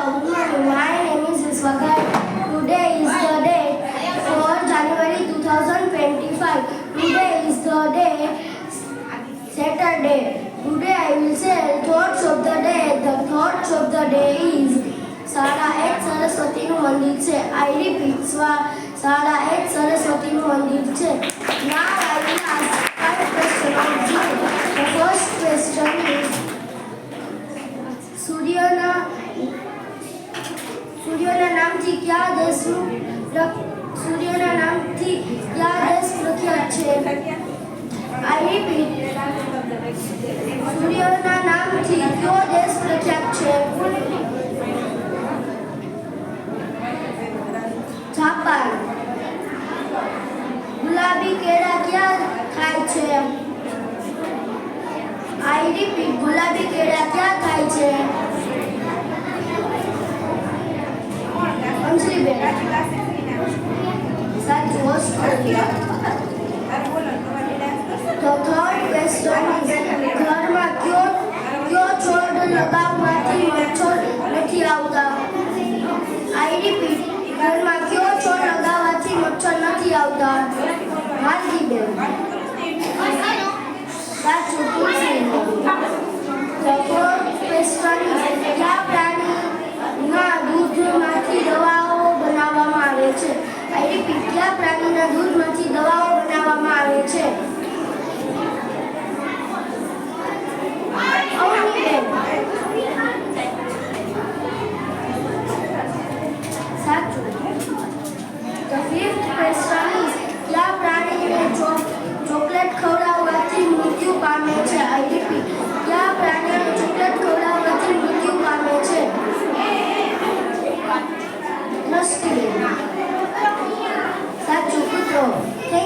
Good morning. My name is Swagar. Today is the date 4 January 2025. Today is the day Saturday. Today I will say thoughts of the day. The thoughts of the day is શાળા એક સરસ્વતીનું મંદિર છે. I repeat, શાળા એક સરસ્વતીનું મંદિર છે. Now I will ask 5 questions of you. The first question is સૂર્યના નામથી કયા દેશ પ્રખ્યાત છે? I repeat, સૂર્યના નામથી કયો દેશ પ્રખ્યાત છે? જાપાન. ગુલાબી કેળા ક્યાં થાય છે? I repeat, ગુલાબી કેળા ક્યાં થાય છે? અંજલિબેન. સાચું, Australia. The third question is ઘરમાં કયો છોડ લગાવવાથી મચ્છર નથી આવતા? I repeat, ઘરમાં કયો છોડ લગાવવાથી મચ્છર નથી આવતા? હાર્દીબેન. સાચું, તુલસી. The fourth question is કયા પ્રાણીના દૂધમાંથી દવાઓ બનાવવામાં આવે છે? I repeat, કયા પ્રાણીના દૂધમાંથી દવાઓ બનાવવામાં આવે છે? સાચું. The fifth question is કયા પ્રાણીને ચોકલેટ ખવડાવવાથી મૃત્યુ પામે છે? I repeat, કયા પ્રાણીને ચોકલેટ ખવડાવવાથી મૃત્યુ પામે છે? દ્રષ્ટિ. સાચું, કૂતરો. Thank